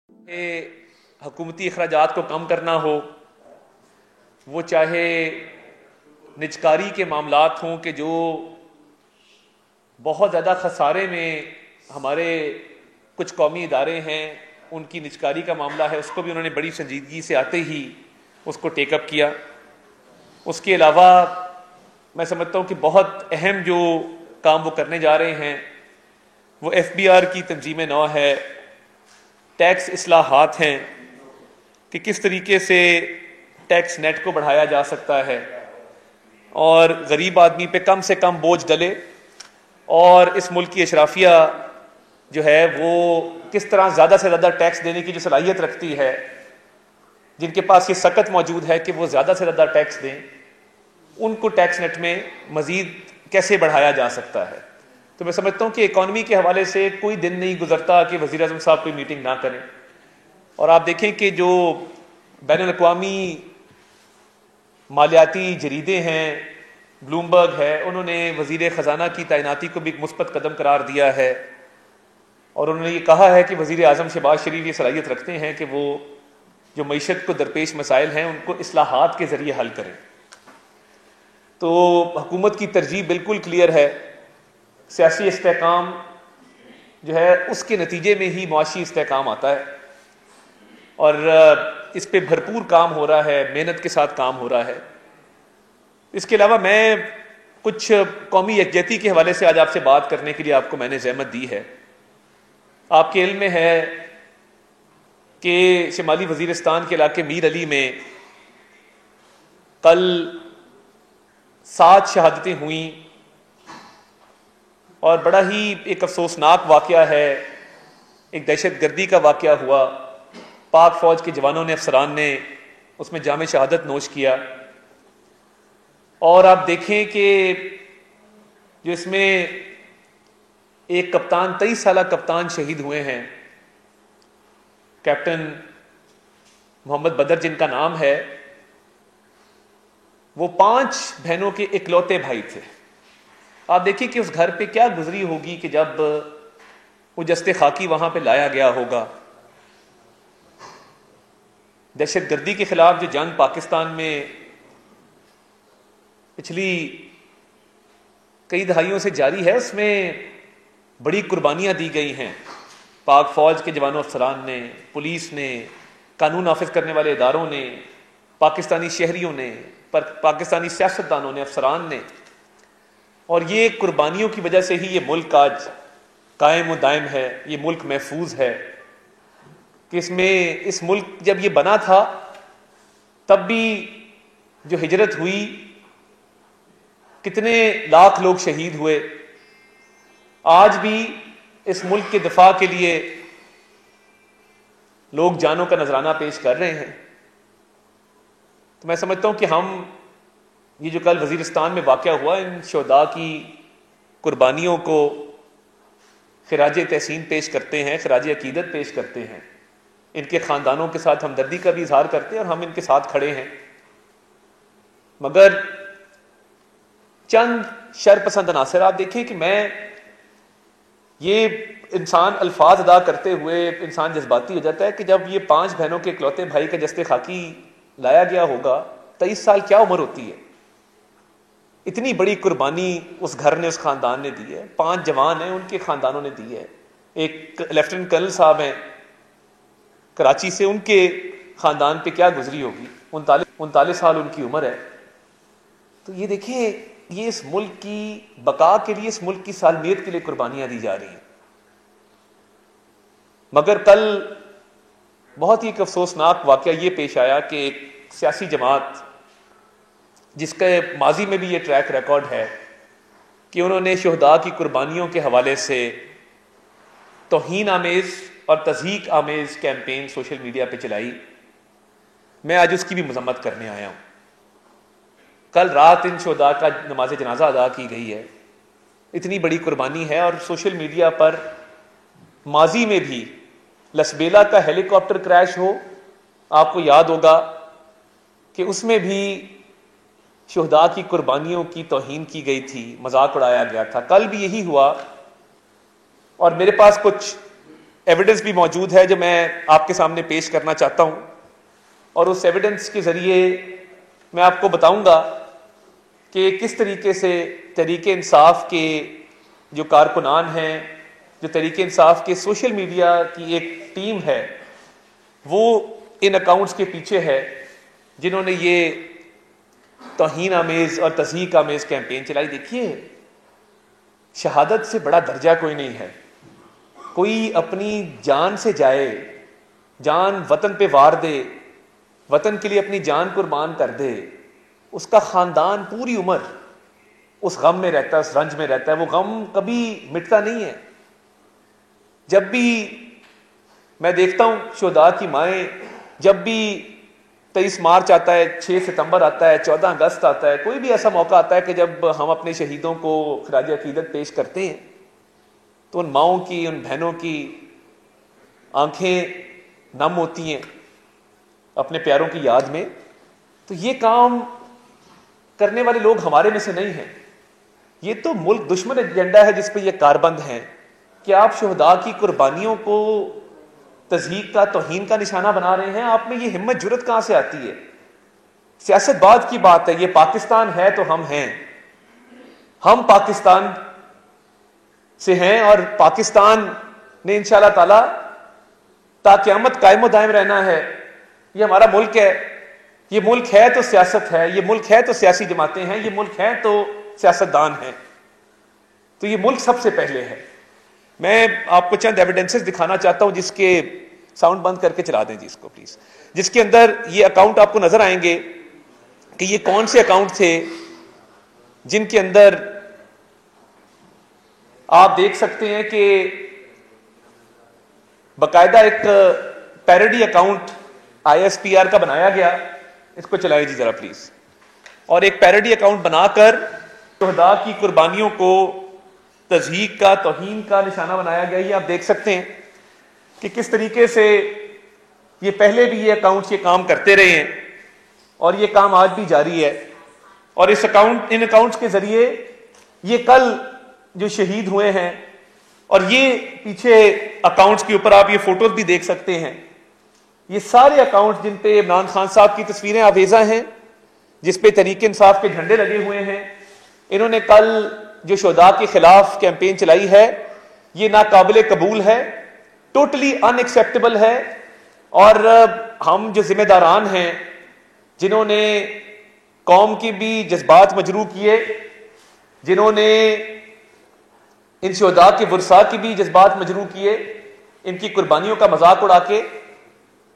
حکومتی اخراجات کو کم کرنا ہو، وہ چاہے نجکاری کے معاملات ہوں کہ جو بہت زیادہ خسارے میں ہمارے کچھ قومی ادارے ہیں، ان کی نجکاری کا معاملہ ہے، اس کو بھی انہوں نے بڑی سنجیدگی سے آتے ہی اس کو ٹیک اپ کیا۔ اس کے علاوہ میں سمجھتا ہوں کہ بہت اہم جو کام وہ کرنے جا رہے ہیں وہ ایف بی آر کی تنظیم نو ہے، ٹیکس اصلاحات ہیں کہ کس طریقے سے ٹیکس نیٹ کو بڑھایا جا سکتا ہے اور غریب آدمی پہ کم سے کم بوجھ ڈلے، اور اس ملک کی اشرافیہ جو ہے وہ کس طرح زیادہ سے زیادہ ٹیکس دینے کی جو صلاحیت رکھتی ہے، جن کے پاس یہ سکت موجود ہے کہ وہ زیادہ سے زیادہ ٹیکس دیں، ان کو ٹیکس نیٹ میں مزید کیسے بڑھایا جا سکتا ہے۔ تو میں سمجھتا ہوں کہ اکانومی کے حوالے سے کوئی دن نہیں گزرتا کہ وزیر اعظم صاحب کوئی میٹنگ نہ کریں، اور آپ دیکھیں کہ جو بین الاقوامی مالیاتی جریدے ہیں، بلومبرگ ہے، انہوں نے وزیر خزانہ کی تعیناتی کو بھی ایک مثبت قدم قرار دیا ہے، اور انہوں نے یہ کہا ہے کہ وزیر اعظم شہباز شریف یہ صلاحیت رکھتے ہیں کہ وہ جو معیشت کو درپیش مسائل ہیں ان کو اصلاحات کے ذریعے حل کریں۔ تو حکومت کی ترجیح بالکل کلیئر ہے، سیاسی استحکام جو ہے اس کے نتیجے میں ہی معاشی استحکام آتا ہے، اور اس پہ بھرپور کام ہو رہا ہے، محنت کے ساتھ کام ہو رہا ہے۔ اس کے علاوہ میں کچھ قومی یکجہتی کے حوالے سے آج آپ سے بات کرنے کے لیے آپ کو میں نے زحمت دی ہے۔ آپ کے علم میں ہے کہ شمالی وزیرستان کے علاقے میر علی میں کل 7 شہادتیں ہوئیں، اور بڑا ہی ایک افسوسناک واقعہ ہے، ایک دہشت گردی کا واقعہ ہوا، پاک فوج کے جوانوں نے، افسران نے اس میں جام شہادت نوش کیا، اور آپ دیکھیں کہ جو اس میں ایک کپتان 23 سالہ کپتان شہید ہوئے ہیں، کیپٹن محمد بدر جن کا نام ہے، وہ 5 بہنوں کے اکلوتے بھائی تھے۔ آپ دیکھیں کہ اس گھر پہ کیا گزری ہوگی کہ جب وہ جستے خاکی وہاں پہ لایا گیا ہوگا۔ دہشت گردی کے خلاف جو جنگ پاکستان میں پچھلی کئی دہائیوں سے جاری ہے، اس میں بڑی قربانیاں دی گئی ہیں، پاک فوج کے جوانوں افسران نے، پولیس نے، قانون نافذ کرنے والے اداروں نے، پاکستانی شہریوں نے، پاکستانی سیاستدانوں نے، افسران نے، اور یہ قربانیوں کی وجہ سے ہی یہ ملک آج قائم و دائم ہے، یہ ملک محفوظ ہے۔ کہ اس ملک جب یہ بنا تھا تب بھی جو ہجرت ہوئی، کتنے لاکھ لوگ شہید ہوئے، آج بھی اس ملک کے دفاع کے لیے لوگ جانوں کا نذرانہ پیش کر رہے ہیں۔ تو میں سمجھتا ہوں کہ ہم یہ جو کل وزیرستان میں واقعہ ہوا، ان شہداء کی قربانیوں کو خراج تحسین پیش کرتے ہیں، خراج عقیدت پیش کرتے ہیں، ان کے خاندانوں کے ساتھ ہمدردی کا بھی اظہار کرتے ہیں، اور ہم ان کے ساتھ کھڑے ہیں۔ مگر چند شر پسند عناصر، آپ دیکھیں کہ میں یہ انسان الفاظ ادا کرتے ہوئے انسان جذباتی ہو جاتا ہے کہ جب یہ 5 بہنوں کے اکلوتے بھائی کا جستے خاکی لایا گیا ہوگا، 23 سال کیا عمر ہوتی ہے؟ اتنی بڑی قربانی اس گھر نے، اس خاندان نے دی ہے، 5 جوان ہیں، ان کے خاندانوں نے دی ہے، ایک لیفٹیننٹ کرنل صاحب ہیں کراچی سے، ان کے خاندان پہ کیا گزری ہوگی، 39 سال ان کی عمر ہے۔ تو یہ دیکھیں، یہ اس ملک کی بقا کے لیے، اس ملک کی سالمیت کے لیے قربانیاں دی جا رہی ہیں۔ مگر کل بہت ہی ایک افسوسناک واقعہ یہ پیش آیا کہ ایک سیاسی جماعت، جس کا ماضی میں بھی یہ ٹریک ریکارڈ ہے کہ انہوں نے شہداء کی قربانیوں کے حوالے سے توہین آمیز اور تضحیک آمیز کیمپین سوشل میڈیا پہ چلائی، میں آج اس کی بھی مذمت کرنے آیا ہوں۔ کل رات ان شہداء کا نماز جنازہ ادا کی گئی ہے، اتنی بڑی قربانی ہے، اور سوشل میڈیا پر ماضی میں بھی لسبیلا کا ہیلی کاپٹر کریش ہو، آپ کو یاد ہوگا کہ اس میں بھی شہداء کی قربانیوں کی توہین کی گئی تھی، مذاق اڑایا گیا تھا۔ کل بھی یہی ہوا، اور میرے پاس کچھ ایویڈنس بھی موجود ہے جو میں آپ کے سامنے پیش کرنا چاہتا ہوں، اور اس ایویڈنس کے ذریعے میں آپ کو بتاؤں گا کہ کس طریقے سے تحریک انصاف کے جو کارکنان ہیں، جو تحریک انصاف کے سوشل میڈیا کی ایک ٹیم ہے، وہ ان اکاؤنٹس کے پیچھے ہے جنہوں نے یہ توہین آمیز اور تضحیک آمیز کیمپین چلائی۔ دیکھیے، شہادت سے بڑا درجہ کوئی نہیں ہے۔ کوئی اپنی جان سے جائے، جان وطن پہ وار دے، وطن کے لیے اپنی جان قربان کر دے، اس کا خاندان پوری عمر اس غم میں رہتا ہے، اس رنج میں رہتا ہے، وہ غم کبھی مٹتا نہیں ہے۔ جب بھی میں دیکھتا ہوں شہداء کی مائیں، جب بھی 23 مارچ آتا ہے، 6 ستمبر آتا ہے، 14 اگست آتا ہے، کوئی بھی ایسا موقع آتا ہے کہ جب ہم اپنے شہیدوں کو خراج عقیدت پیش کرتے ہیں، تو ان ماؤں کی، ان بہنوں کی آنکھیں نم ہوتی ہیں اپنے پیاروں کی یاد میں۔ تو یہ کام کرنے والے لوگ ہمارے میں سے نہیں ہیں، یہ تو ملک دشمن ایجنڈا ہے جس پہ یہ کاربند ہیں کہ آپ شہداء کی قربانیوں کو تضحیک کا، توہین کا نشانہ بنا رہے ہیں۔ آپ میں یہ ہمت جرت کہاں سے آتی ہے؟ سیاست بعد کی بات ہے، یہ پاکستان ہے تو ہم ہیں، ہم پاکستان سے ہیں، اور پاکستان نے انشاءاللہ تعالی تا قیامت قائم و دائم رہنا ہے۔ یہ ہمارا ملک ہے، یہ ملک ہے تو سیاست ہے، یہ ملک ہے تو سیاسی جماعتیں ہیں، یہ ملک ہے تو سیاستدان ہیں، تو یہ ملک سب سے پہلے ہے۔ میں آپ کو چند ایویڈنسز دکھانا چاہتا ہوں، جس کے ساؤنڈ بند کر کے چلا دیں جی اس کو پلیز، جس کے اندر یہ اکاؤنٹ آپ کو نظر آئیں گے کہ یہ کون سے اکاؤنٹ تھے جن کے اندر آپ دیکھ سکتے ہیں کہ باقاعدہ ایک پیروڈی اکاؤنٹ ISPR کا بنایا گیا۔ اس کو چلائیں جی ذرا پلیز۔ اور ایک پیروڈی اکاؤنٹ بنا کر شہداء کی قربانیوں کو تضحیک کا، توہین کا نشانہ بنایا گیا۔ یہ آپ دیکھ سکتے ہیں کہ کس طریقے سے یہ پہلے بھی یہ اکاؤنٹس یہ کام کرتے رہے ہیں، اور یہ کام آج بھی جاری ہے۔ اور ان اکاؤنٹس کے ذریعے یہ کل جو شہید ہوئے ہیں، اور یہ پیچھے اکاؤنٹس کے اوپر آپ یہ فوٹوز بھی دیکھ سکتے ہیں، یہ سارے اکاؤنٹس جن پہ عمران خان صاحب کی تصویریں آویزاں ہیں، جس پہ تحریک انصاف کے جھنڈے لگے ہوئے ہیں، انہوں نے کل جو شہداء کے خلاف کیمپین چلائی ہے، یہ ناقابل قبول ہے، ٹوٹلی ان ایکسیپٹیبل ہے۔ اور ہم جو ذمہ داران ہیں، جنہوں نے قوم کی بھی جذبات مجروح کیے، جنہوں نے ان شہداء کے ورثاء کی بھی جذبات مجروح کیے، ان کی قربانیوں کا مذاق اڑا کے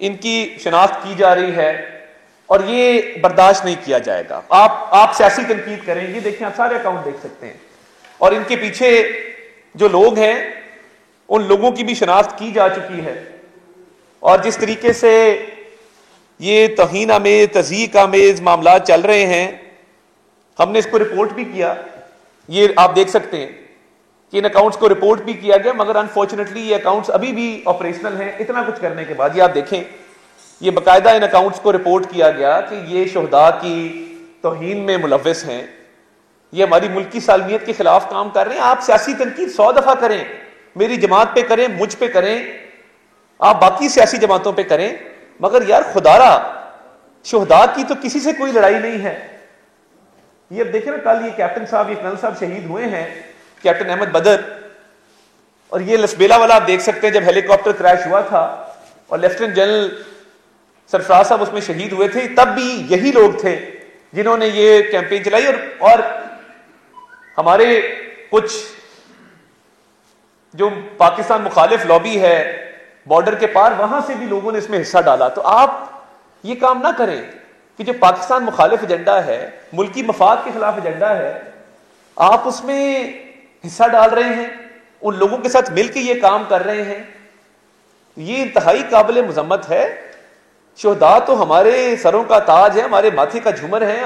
ان کی شناخت کی جا رہی ہے، اور یہ برداشت نہیں کیا جائے گا۔ آپ سیاسی تنقید کریں، یہ دیکھیں، آپ سارے اکاؤنٹ دیکھ سکتے ہیں، اور ان کے پیچھے جو لوگ ہیں ان لوگوں کی بھی شناخت کی جا چکی ہے۔ اور جس طریقے سے یہ توہین آمیز، تضحیک آمیز معاملات چل رہے ہیں، ہم نے اس کو رپورٹ بھی کیا، یہ آپ دیکھ سکتے ہیں کہ ان اکاؤنٹس کو رپورٹ بھی کیا گیا، مگر انفارچونیٹلی یہ اکاؤنٹس ابھی بھی آپریشنل ہیں۔ اتنا کچھ کرنے کے بعد یہ آپ دیکھیں، یہ باقاعدہ ان اکاؤنٹس کو رپورٹ کیا گیا کہ یہ شہداء کی توہین میں ملوث ہیں، یہ ہماری ملکی سالمیت کے خلاف کام کر رہے ہیں۔ آپ سیاسی تنقید 100 دفعہ کریں، میری جماعت پہ کریں، مجھ پہ کریں، آپ باقی سیاسی جماعتوں پہ کریں، مگر یار خدارا، شہداء کی تو کسی سے کوئی لڑائی نہیں ہے۔ یہ اب دیکھیں نا، کل یہ کیپٹن صاحب، یہ کرنل صاحب شہید ہوئے ہیں، کیپٹن احمد بدر، اور یہ لسبیلا والا آپ دیکھ سکتے ہیں جب ہیلی کاپٹر کریش ہوا تھا اور لیفٹیننٹ جنرل سرفراز صاحب اس میں شہید ہوئے تھے، تب بھی یہی لوگ تھے جنہوں نے یہ کیمپین چلائی۔ اور ہمارے کچھ جو پاکستان مخالف لابی ہے بارڈر کے پار، وہاں سے بھی لوگوں نے اس میں حصہ ڈالا۔ تو آپ یہ کام نہ کریں کہ جو پاکستان مخالف ایجنڈا ہے، ملکی مفاد کے خلاف ایجنڈا ہے، آپ اس میں حصہ ڈال رہے ہیں، ان لوگوں کے ساتھ مل کے یہ کام کر رہے ہیں، یہ انتہائی قابل مذمت ہے۔ شہداء تو ہمارے سروں کا تاج ہے، ہمارے ماتھے کا جھومر ہے،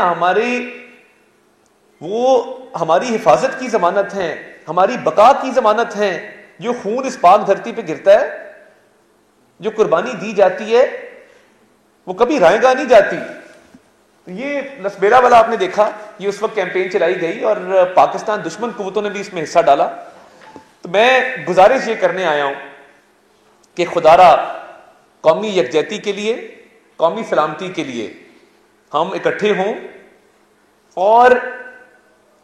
ہماری حفاظت کی ضمانت ہے، ہماری بقا کی ضمانت ہے۔ جو خون اس پاک دھرتی پہ گرتا ہے، جو قربانی دی جاتی ہے، وہ کبھی رائے گاہ نہیں جاتی۔ یہ لسبیرا والا آپ نے دیکھا، یہ اس وقت کیمپین چلائی گئی اور پاکستان دشمن قوتوں نے بھی اس میں حصہ ڈالا۔ تو میں گزارش یہ کرنے آیا ہوں کہ خدارا قومی یکجہتی کے لیے، قومی سلامتی کے لیے ہم اکٹھے ہوں، اور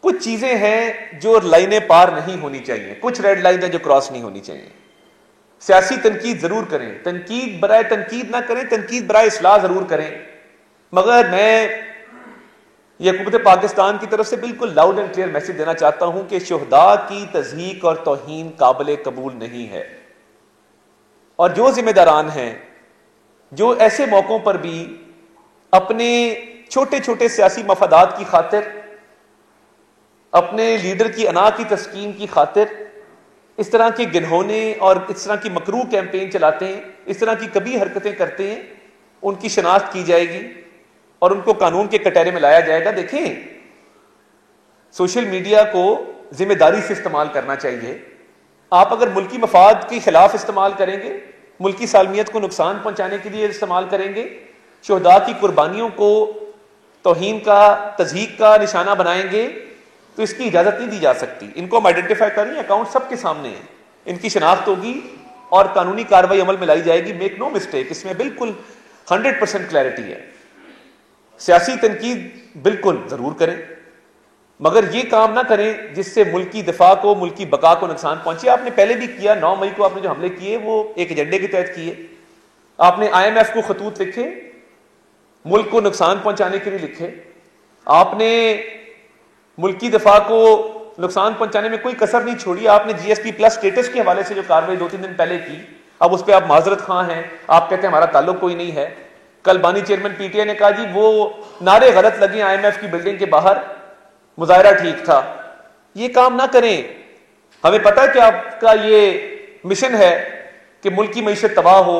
کچھ چیزیں ہیں جو لائنیں پار نہیں ہونی چاہیے، کچھ ریڈ لائن ہیں جو کراس نہیں ہونی چاہیے. سیاسی تنقید ضرور کریں، تنقید برائے تنقید نہ کریں، تنقید برائے اصلاح ضرور کریں، مگر میں یہ حکومت پاکستان کی طرف سے بالکل لاؤڈ اینڈ کلیئر میسج دینا چاہتا ہوں کہ شہداء کی تضحیک اور توہین قابل قبول نہیں ہے. اور جو ذمہ داران ہیں جو ایسے موقعوں پر بھی اپنے چھوٹے چھوٹے سیاسی مفادات کی خاطر، اپنے لیڈر کی انا کی تسکین کی خاطر اس طرح کے گنہونے اور اس طرح کی مکروہ کیمپین چلاتے ہیں، اس طرح کی کبھی حرکتیں کرتے ہیں، ان کی شناخت کی جائے گی اور ان کو قانون کے کٹہرے میں لایا جائے گا. دیکھیں، سوشل میڈیا کو ذمہ داری سے استعمال کرنا چاہیے. آپ اگر ملکی مفاد کے خلاف استعمال کریں گے، ملکی سالمیت کو نقصان پہنچانے کے لیے استعمال کریں گے، شہداء کی قربانیوں کو توہین کا، تضحیک کا نشانہ بنائیں گے، تو اس کی اجازت نہیں دی جا سکتی. ان کو ہم آئیڈینٹیفائی کریں، اکاؤنٹ سب کے سامنے ہیں، ان کی شناخت ہوگی اور قانونی کارروائی عمل میں لائی جائے گی. میک نو مسٹیک، اس میں بالکل 100% کلیئرٹی ہے. سیاسی تنقید بالکل ضرور کریں، مگر یہ کام نہ کریں جس سے ملکی دفاع کو، ملکی بقا کو نقصان پہنچے. آپ نے پہلے بھی کیا، 9 مئی کو آپ نے جو حملے کیے وہ ایک ایجنڈے کے تحت کیے. آپ نے IMF کو خطوط لکھے، ملک کو نقصان پہنچانے کے لیے لکھے. آپ نے ملکی دفاع کو نقصان پہنچانے میں کوئی کسر نہیں چھوڑی. آپ نے GSP+ اسٹیٹس کے حوالے سے جو کارروائی 2-3 دن پہلے کی، اب اس پہ آپ معذرت خواہ ہیں، آپ کہتے ہیں ہمارا تعلق کوئی نہیں ہے. کل بانی چیئرمین PTI نے کہا جی وہ نعرے غلط لگے IMF کی بلڈنگ کے باہر، مظاہرہ ٹھیک تھا. یہ کام نہ کریں. ہمیں پتہ ہے کہ آپ کا یہ مشن ہے کہ ملک کی معیشت تباہ ہو،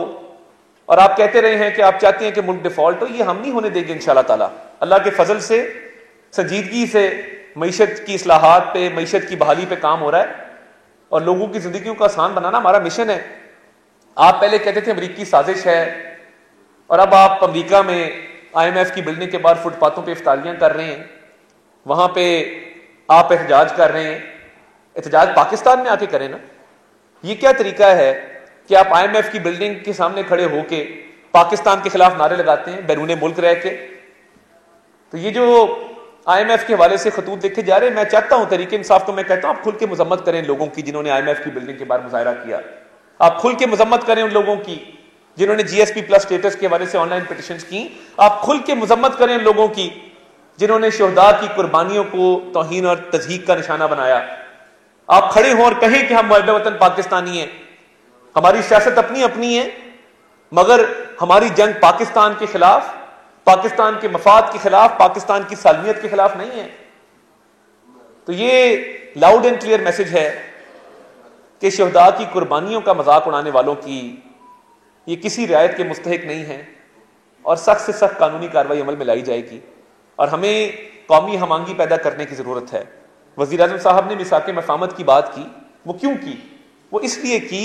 اور آپ کہتے رہے ہیں کہ آپ چاہتے ہیں کہ ملک ڈیفالٹ ہو. یہ ہم نہیں ہونے دیں گے انشاءاللہ تعالی. اللہ کے فضل سے سنجیدگی سے معیشت کی اصلاحات پہ، معیشت کی بحالی پہ کام ہو رہا ہے، اور لوگوں کی زندگیوں کو آسان بنانا ہمارا مشن ہے. آپ پہلے کہتے تھے امریکی سازش ہے، اور اب آپ امریکہ میں IMF کی بلڈنگ کے باہر فٹ پاتھوں پہ افطاریاں کر رہے ہیں، وہاں پہ آپ احتجاج کر رہے ہیں. احتجاج پاکستان میں آ کے کریں نا. یہ کیا طریقہ ہے کہ آپ IMF کی بلڈنگ کے سامنے کھڑے ہو کے پاکستان کے خلاف نعرے لگاتے ہیں بیرون ملک رہ کے؟ تو یہ جو IMF کے حوالے سے خطوط لکھے جا رہے ہیں، میں چاہتا ہوں تحریک انصاف کو میں کہتا ہوں آپ کھل کے مذمت کریں لوگوں کی جنہوں نے IMF کی بلڈنگ کے باہر مظاہرہ کیا. آپ کھل کے مذمت کریں ان لوگوں کی جنہوں نے GSP+ اسٹیٹس کے حوالے سے آن لائن پٹیشنز کی. آپ کھل کے مذمت کریں ان لوگوں کی جنہوں نے شہداء کی قربانیوں کو توہین اور تضحیک کا نشانہ بنایا. آپ کھڑے ہوں اور کہیں کہ ہم محب وطن پاکستانی ہیں. ہماری سیاست اپنی اپنی ہے، مگر ہماری جنگ پاکستان کے خلاف، پاکستان کے مفاد کے خلاف، پاکستان کی سالمیت کے خلاف نہیں ہے. تو یہ لاؤڈ اینڈ کلیئر میسج ہے کہ شہداء کی قربانیوں کا مذاق اڑانے والوں کی یہ کسی رعایت کے مستحق نہیں ہیں، اور سخت سے سخت قانونی کارروائی عمل میں لائی جائے گی. اور ہمیں قومی ہم آہنگی پیدا کرنے کی ضرورت ہے. وزیر اعظم صاحب نے میثاق مفاہمت کی بات کی، وہ کیوں کی؟ وہ اس لیے کی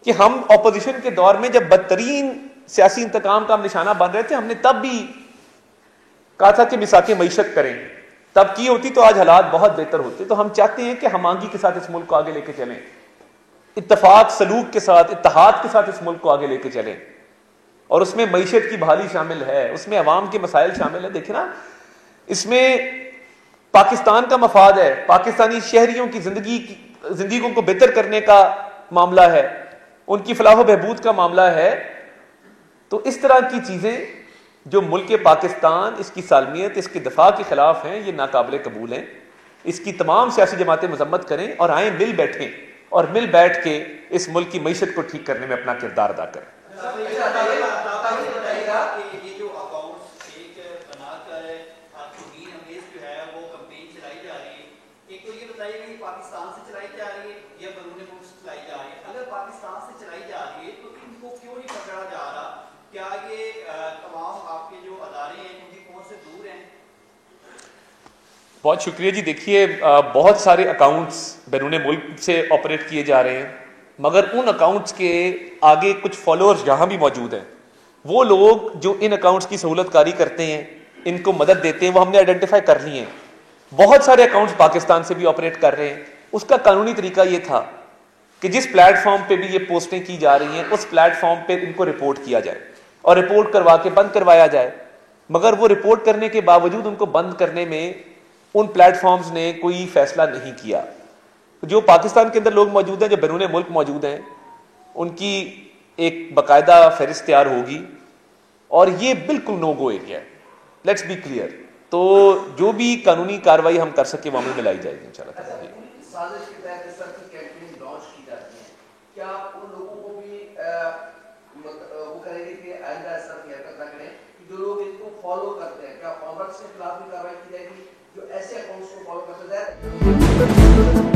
کہ ہم اپوزیشن کے دور میں جب بدترین سیاسی انتقام کا ہم نشانہ بن رہے تھے، ہم نے تب بھی کہا تھا کہ میثاق معیشت کریں. تب کی ہوتی تو آج حالات بہت بہتر ہوتے. تو ہم چاہتے ہیں کہ ہم آہنگی کے ساتھ اس ملک کو آگے لے کے چلیں، اتفاق سلوک کے ساتھ، اتحاد کے ساتھ اس ملک کو آگے لے کے چلیں. اور اس میں معیشت کی بحالی شامل ہے، اس میں عوام کے مسائل شامل ہیں. دیکھیں نا، اس میں پاکستان کا مفاد ہے، پاکستانی شہریوں کی زندگیوں کو بہتر کرنے کا معاملہ ہے، ان کی فلاح و بہبود کا معاملہ ہے. تو اس طرح کی چیزیں جو ملک پاکستان، اس کی سالمیت، اس کے دفاع کے خلاف ہیں، یہ ناقابل قبول ہیں. اس کی تمام سیاسی جماعتیں مذمت کریں اور آئیں مل بیٹھیں اور مل بیٹھ کے اس ملک کی معیشت کو ٹھیک کرنے میں اپنا کردار ادا کریں. بہت شکریہ جی. دیکھیے، بہت سارے اکاؤنٹس بیرون ملک سے آپریٹ کیے جا رہے ہیں، مگر ان اکاؤنٹس کے آگے کچھ فالوورز یہاں بھی موجود ہیں. وہ لوگ جو ان اکاؤنٹس کی سہولت کاری کرتے ہیں، ان کو مدد دیتے ہیں، وہ ہم نے آئیڈینٹیفائی کر لی ہیں. بہت سارے اکاؤنٹس پاکستان سے بھی آپریٹ کر رہے ہیں. اس کا قانونی طریقہ یہ تھا کہ جس پلیٹ فارم پہ بھی یہ پوسٹیں کی جا رہی ہیں اس پلیٹ فارم پہ ان کو رپورٹ کیا جائے اور رپورٹ کروا کے بند کروایا جائے. مگر وہ رپورٹ کرنے کے باوجود ان کو بند کرنے میں ان پلیٹ فارمز نے کوئی فیصلہ نہیں کیا. جو پاکستان کے اندر لوگ موجود ہیں, جو بیرون ملک موجود ہیں, ان کی ایک باقاعدہ فہرست تیار ہوگی اور یہ بالکل نو گو ایریا ہے. Let's be clear. تو جو بھی قانونی کاروائی ہم کر سکیں وہ عمل میں لائی جائے گی انشاءاللہ تعالی. سازش کے تحت اس طرح کی کیمپین لانچ کی جاتی ہے, کیا آپ ان لوگوں کو بھی وہ کریں گے کہ آئندہ اس طرح کی حرکت نہ کریں, جو لوگ ان کو فالو کرتے ہیں, کیا کامرس کے خلاف بھی کاروائی کی جائے گی جو ایسے اکاؤنٹس کو فالو کرتے ہیں؟